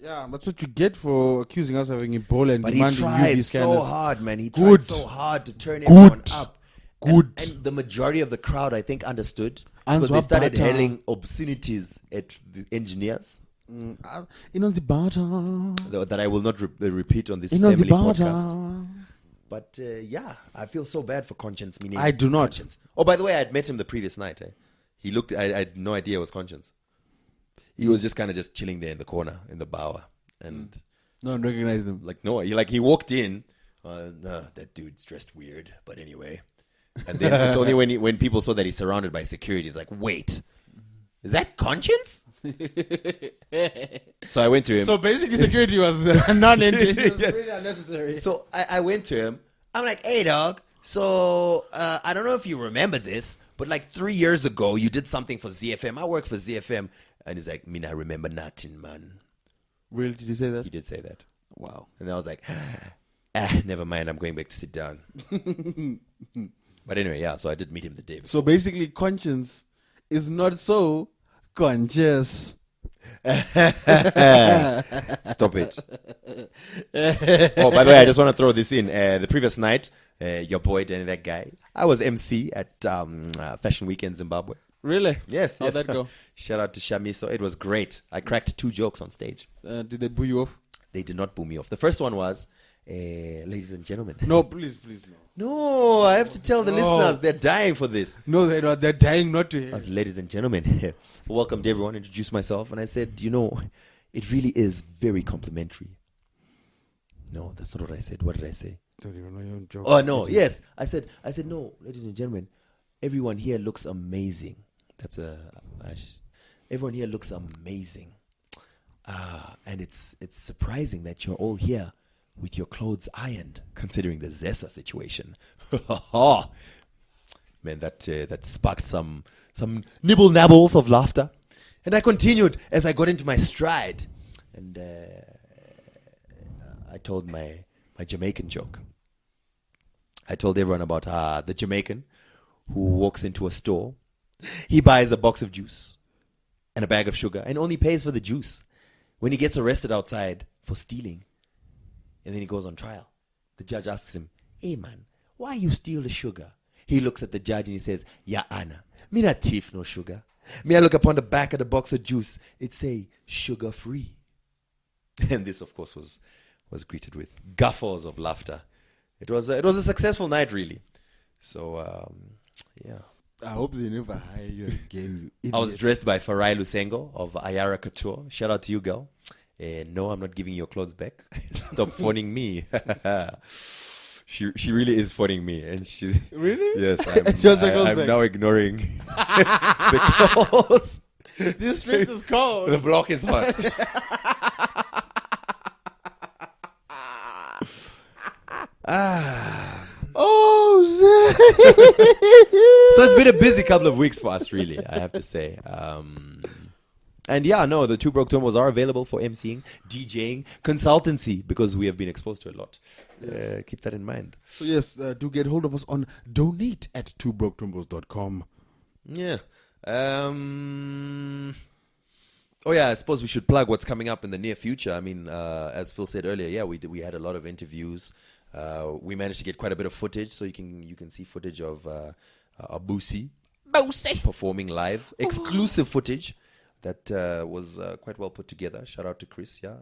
Yeah, that's what you get for accusing us of having Ebola and But he demanding tried UV scanners. so hard, man. He Good. tried so hard to turn everyone up. Good. And the majority of the crowd, I think, understood. Because they started Anzwa hailing obscenities at the engineers that I will not repeat on this family podcast. But yeah, I feel so bad for Konshens. Meaning I do not. Konshens. Oh, by the way, I had met him the previous night. He looked. I had no idea it was Konshens. He was just kind of just chilling there in the corner in the bower, and no one recognized him. like no, he walked in. No, that dude's dressed weird. But anyway, and then it's only when people saw that he's surrounded by security, it's like, wait, is that Konshens? So I went to him. So basically, security was non-ending. It was Yes. really unnecessary. So I went to him. I'm like, hey, dog. So I don't know if you remember this, but like 3 years ago, you did something for ZFM. I work for ZFM. And he's like, I remember nothing, man. Really? Did you say that? He did say that. Wow. And I was like, never mind. I'm going back to sit down. But anyway, yeah. So I did meet him the day before. So basically, Konshens is not so conscious. Stop it. Oh, by the way, I just want to throw this in. The previous night, your boy Danny, that guy, I was MC at Fashion Weekend Zimbabwe. Really? Yes. How'd that go? Shout out to Shamiso. It was great. I cracked 2 jokes on stage. Did they boo you off? They did not boo me off. The first one was, ladies and gentlemen. No, please, no. No, I have to tell the listeners. They're dying for this. No, they're not. They're dying not to hear. I was, ladies and gentlemen, welcome to everyone. Introduce myself. And I said, it really is very complimentary. No, that's not what I said. What did I say? Don't even know your own joke. Oh, no. Yes. I said, no, ladies and gentlemen, everyone here looks amazing. Everyone here looks amazing. And it's surprising that you're all here with your clothes ironed, considering the ZESA situation. Man, that sparked some nibble nabbles of laughter. And I continued as I got into my stride. And I told my Jamaican joke. I told everyone about the Jamaican who walks into a store. He buys a box of juice and a bag of sugar and only pays for the juice. When he gets arrested outside for stealing, and then he goes on trial, the judge asks him, "Hey man, why you steal the sugar?" He looks at the judge and he says, "Ya Anna, me not thief no sugar. Me I look upon the back of the box of juice, it say sugar free." And this, of course, was greeted with guffaws of laughter. It was a successful night, really. So yeah. I hope they never hire you again. You I was idiot. dressed by Farai Lusengo of Ayara Couture. Shout out to you, girl. No, I'm not giving your clothes back. Stop phoning me. She really is phoning me, and she Really? Yes, She wants her clothes I'm back. now ignoring the calls. This street is cold. The block is hot. Oh, So it's been a busy couple of weeks for us, really, I have to say. And yeah, no, the 2 Broke Twimbos are available for MCing, DJing, consultancy, because we have been exposed to a lot. Keep that in mind. So yes, do get hold of us on donate@twobrokeTwimbos.com. Yeah. Oh yeah, I suppose we should plug what's coming up in the near future. I mean, as Phil said earlier, yeah, we had a lot of interviews. We managed to get quite a bit of footage, so you can see footage of Abusi performing live, exclusive footage that was quite well put together. Shout out to Chris. Yeah.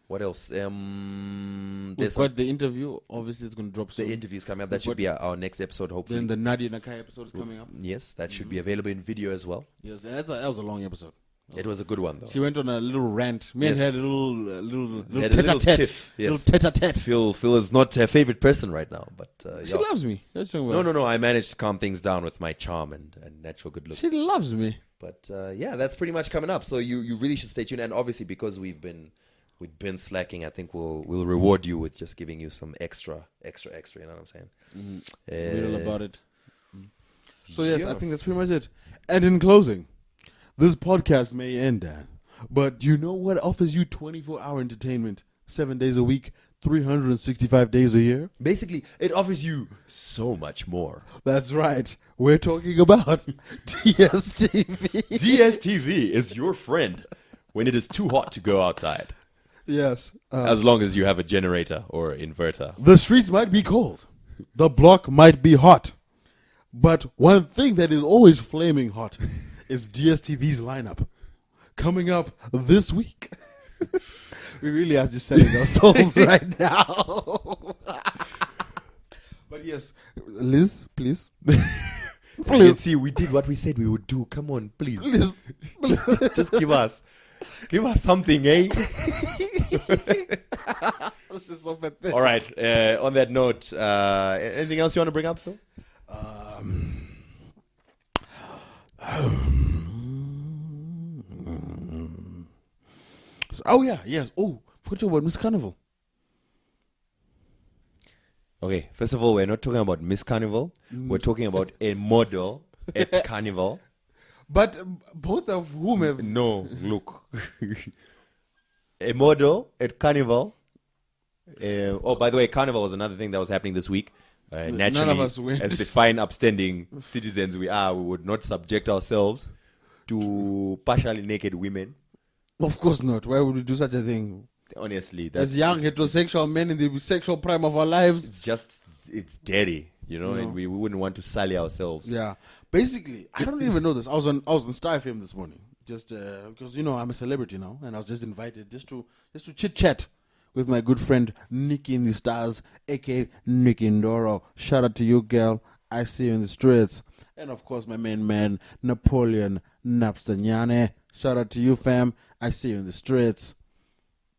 What else? We've got the interview. Obviously, it's going to drop soon. The interviews coming up. That should be our next episode, hopefully. Then the Nadia Nakai episode is coming up. Yes, that should be available in video as well. Yes, that was a long episode. It was a good one, though. She went on a little rant. Me and Yes. her had a little Had a little tete-a-tete. tiff, yes. Little tete-a-tete. Phil is not her favorite person right now, but She yeah. loves me. That's what I'm talking about. No. I managed to calm things down with my charm and natural good looks. She loves me. But yeah, that's pretty much coming up. So you really should stay tuned. And obviously, because we've been slacking, I think we'll reward you with just giving you some extra. You know what I'm saying? Read all about it. So yes, yeah. I think that's pretty much it. And in closing, this podcast may end, Dan, but do you know what offers you 24-hour entertainment, 7 days a week, 365 days a year? Basically, it offers you so much more. That's right. We're talking about DSTV. DSTV is your friend when it is too hot to go outside. Yes. As long as you have a generator or inverter. The streets might be cold. The block might be hot. But one thing that is always flaming hot is DSTV's lineup. Coming up this week. We really are just selling our souls right now. But yes, Liz, please. Please. See, we did what we said we would do. Come on, please. Please. Just give us something, eh? This is so pathetic. All right. On that note, anything else you want to bring up, Phil? Oh yeah, yes. Oh, forgot about Miss Carnival. Okay. First of all, we're not talking about Miss Carnival. We're talking about a model at Carnival. But both of whom have No, look. a model at Carnival. By the way, Carnival was another thing that was happening this week. Naturally, none of us went. as the fine, upstanding citizens we are, we would not subject ourselves to partially naked women. Of course not. Why would we do such a thing? Honestly, As young heterosexual men in the sexual prime of our lives. it's dirty, and we wouldn't want to sully ourselves. Yeah. Basically, I don't even know this. I was on Star FM this morning, just because I'm a celebrity now, and I was just invited just to chit chat with my good friend Nikki in the Stars, aka Nikki Ndoro. Shout out to you, girl. I see you in the streets. And of course, my main man, Napoleon Napstanyane. Shout out to you, fam. I see you in the streets.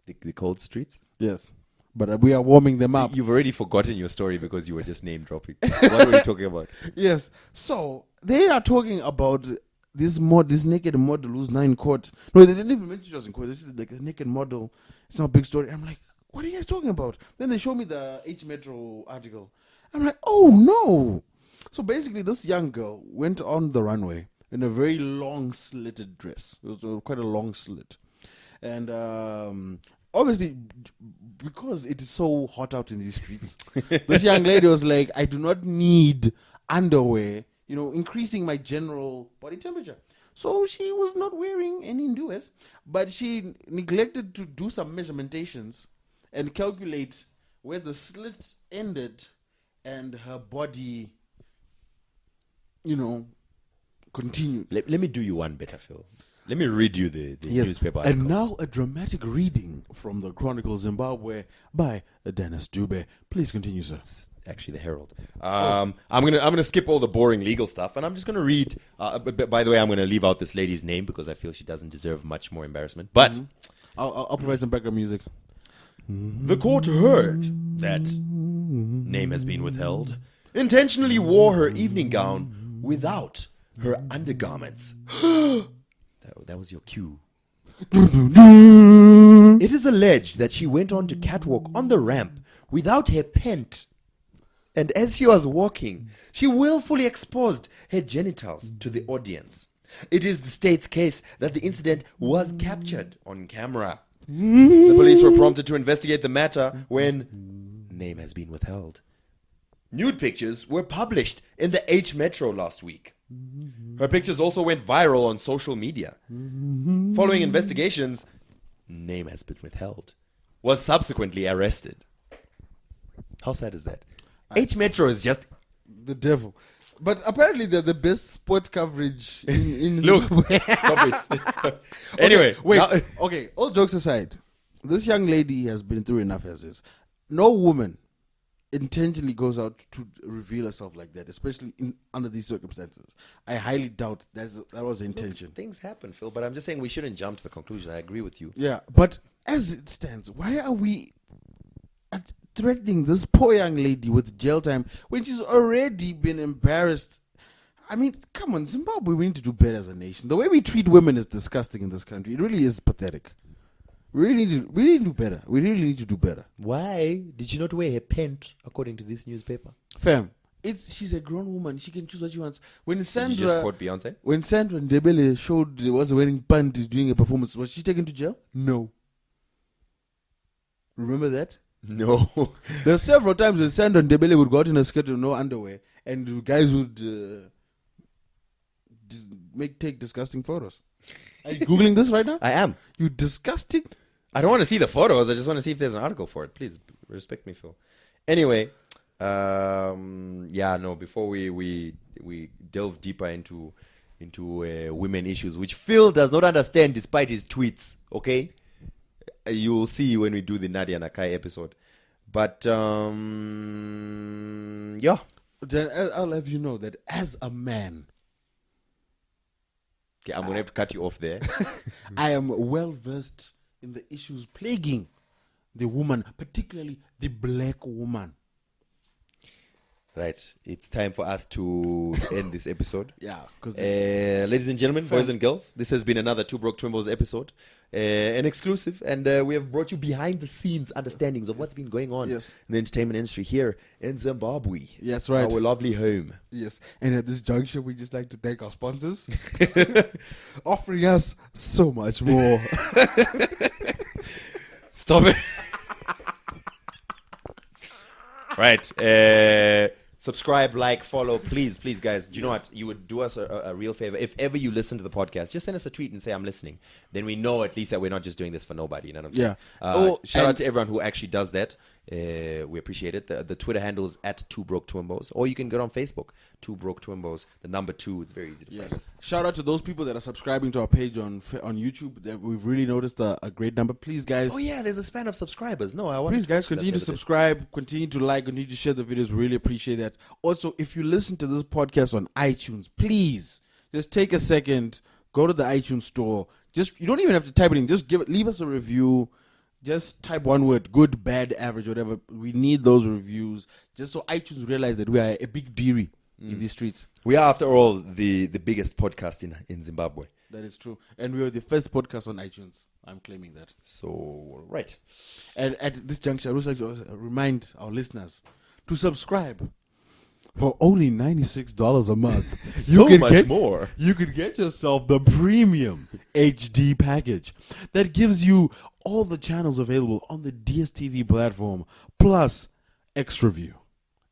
The cold streets? Yes. But we are warming them up. You've already forgotten your story because you were just name dropping. What were you talking about? Yes. So they are talking about this naked model who's now in court. No, they didn't even mention she was in court. This is like a naked model. It's not a big story. I'm like, what are you guys talking about? Then they show me the H Metro article. I'm like, oh no. So basically, this young girl went on the runway in a very long slitted dress. It was quite a long slit. And obviously, because it is so hot out in these streets, this young lady was like, I do not need underwear, increasing my general body temperature. So she was not wearing any underwears, but she neglected to do some measurementations and calculate where the slit ended and her body, continued. Let me do you one better, Phil. Let me read you the newspaper article. And now a dramatic reading from the Chronicle Zimbabwe by Dennis Dube. Please continue, sir. Actually, the Herald. I'm gonna skip all the boring legal stuff, and I'm just gonna read. By the way, I'm gonna leave out this lady's name because I feel she doesn't deserve much more embarrassment. But I'll provide some background music. The court heard that name has been withheld. Intentionally wore her evening gown without her undergarments. That was your cue. It is alleged that she went on to catwalk on the ramp without her pant. And as she was walking, she willfully exposed her genitals to the audience. It is the state's case that the incident was captured on camera. The police were prompted to investigate the matter when name has been withheld. Nude pictures were published in the H Metro last week. Her pictures also went viral on social media. Following investigations, name has been withheld. Was subsequently arrested. How sad is that? H Metro is just the devil. But apparently they're the best sport coverage in look. Zimbabwe. Stop it. Anyway, Wait. now- Okay, all jokes aside, this young lady has been through enough as is. No woman intentionally goes out to reveal herself like that, especially under these circumstances. I highly doubt that was the intention. Things happen, Phil, but I'm just saying we shouldn't jump to the conclusion. I agree with you. Yeah, but as it stands, why are we threatening this poor young lady with jail time when she's already been embarrassed? I mean, come on, Zimbabwe, we need to do better as a nation. The way we treat women is disgusting in this country. It really is pathetic. We really need to do better. We really need to do better. Why did she not wear her pant, according to this newspaper? Fam, she's a grown woman. She can choose what she wants. When Did you just Sandra quote Beyonce? Ndebele was wearing panties during a performance, was she taken to jail? No. Remember that? No. There are several times when Sandra Ndebele would go out in a skirt with no underwear, and the guys would take disgusting photos. Are you Googling this right now? I am. You disgusting? I don't want to see the photos. I just want to see if there's an article for it. Please respect me, Phil. Anyway, before we delve deeper into women issues, which Phil does not understand despite his tweets, okay? You'll see when we do the Nadia Nakai episode. But, yeah. Then I'll have you know that as a man, Okay, I'm going to have to cut you off there. I am well versed in the issues plaguing the woman, particularly the black woman. Right. It's time for us to end this episode. Yeah. Ladies and gentlemen, boys and girls, this has been another Two Broke Twimbos episode. An exclusive. And we have brought you behind the scenes understandings of what's been going on in the entertainment industry here in Zimbabwe. Yes, right. Our lovely home. Yes. And at this juncture, we just like to thank our sponsors, offering us so much more. Stop it. Right. Subscribe, like, follow, please, guys. Do you know what? You would do us a real favor. If ever you listen to the podcast, just send us a tweet and say, I'm listening. Then we know at least that we're not just doing this for nobody. You know what I'm saying? Yeah. Shout out to everyone who actually does that. We appreciate it. The Twitter handle is @2BrokeTwimbos. Or you can get on Facebook, 2BrokeTwimbos. The number 2, it's very easy to find us. Shout out to those people that are subscribing to our page on YouTube. That we've really noticed a great number. Please, guys. Oh, yeah, there's a span of subscribers. No, I want Please, guys, continue to subscribe, continue to like, continue to share the videos. We really appreciate that. Also, if you listen to this podcast on iTunes, please just take a second, go to the iTunes store. You don't even have to type it in. Just leave us a review. Just type one word, good, bad, average, whatever. We need those reviews just so iTunes realize that we are a big deal in these streets. We are, after all, the biggest podcast in Zimbabwe. That is true. And we are the first podcast on iTunes. I'm claiming that. So, right. And at this juncture, I would like to remind our listeners to subscribe. For only $96 a month, more. You could get yourself the premium HD package that gives you all the channels available on the DSTV platform, plus extra view.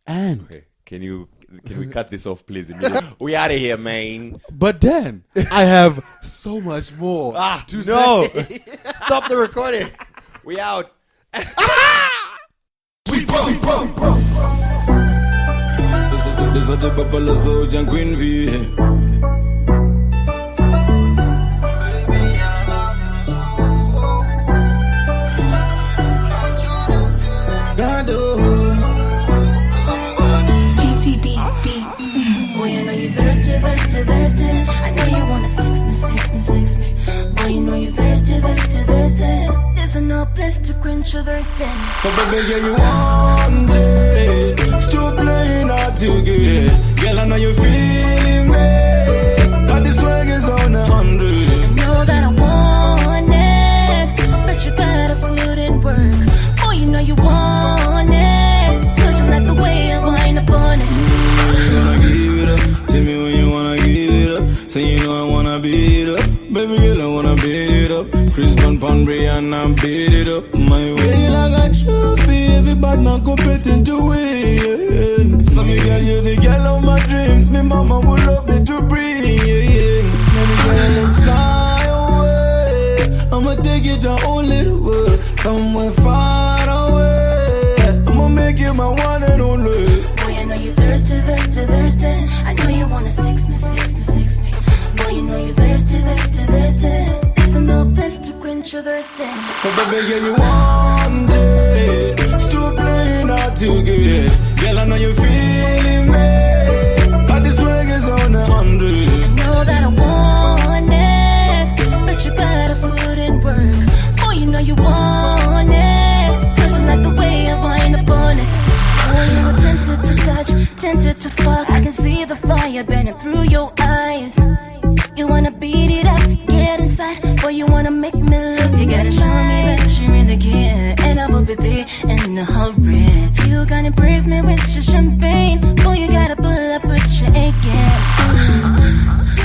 And Okay, can we cut this off, please? We out of here, man. but then I have so much more to say. Stop the recording. We out. We broke. This is the Buffalo Souljah and Queen Vee. GTB Boy, I know you thirsty. I know you wanna sex me. Boy, you know you thirsty. There's no place to quench your thirst. But baby, yeah, you want it. Stop playing hard to get. Girl, I know you feeling me. Got this swag is on 100. I know that I want it, but you gotta put in work. Oh, you know you want it, 'cause you like the way I wind up on it. You wanna give it up? Tell me when you wanna give it up. Say you know I wanna beat it up. Baby girl, I wanna beat it up. Chris Bonbry and I beat it up my way like a trophy. Every bad man competing to win. Some girl, you the girl of my dreams. Me mama would love me to breathe. Baby girl, let's fly away. I'ma take you to only way, somewhere far away. I'ma make you my one and only. Boy, I know you thirsty. I know you wanna sex me. Boy, you know you thirsty. There's no place to quench your thirst. But baby, yeah, you want it. Stop playing hard to get. Girl, I know you feeling me. Got this swag is on 100. I know that I want it, but you gotta put in work. Oh, you know you want it, 'cause you like the way I wind up on it. Oh, you were tempted to touch, tempted to fuck. I can see the fire burning through your eyes. You wanna beat it up, get inside, boy, you wanna make me lose. You gotta show me that you really care, and I will be there in a hurry. You gotta embrace me with your champagne, boy, you gotta pull up with your A game.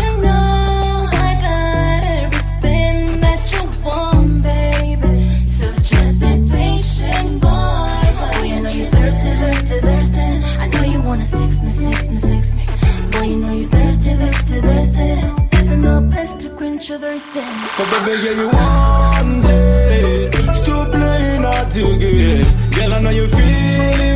You know I got everything that you want, baby, so just be patient, boy. Boy, you know you thirsty. I know you wanna sex me. Boy, you know you thirsty. There's no place to quench your thirst. But baby, yeah, you want it. Stop playing hard to get. Girl, I know you feeling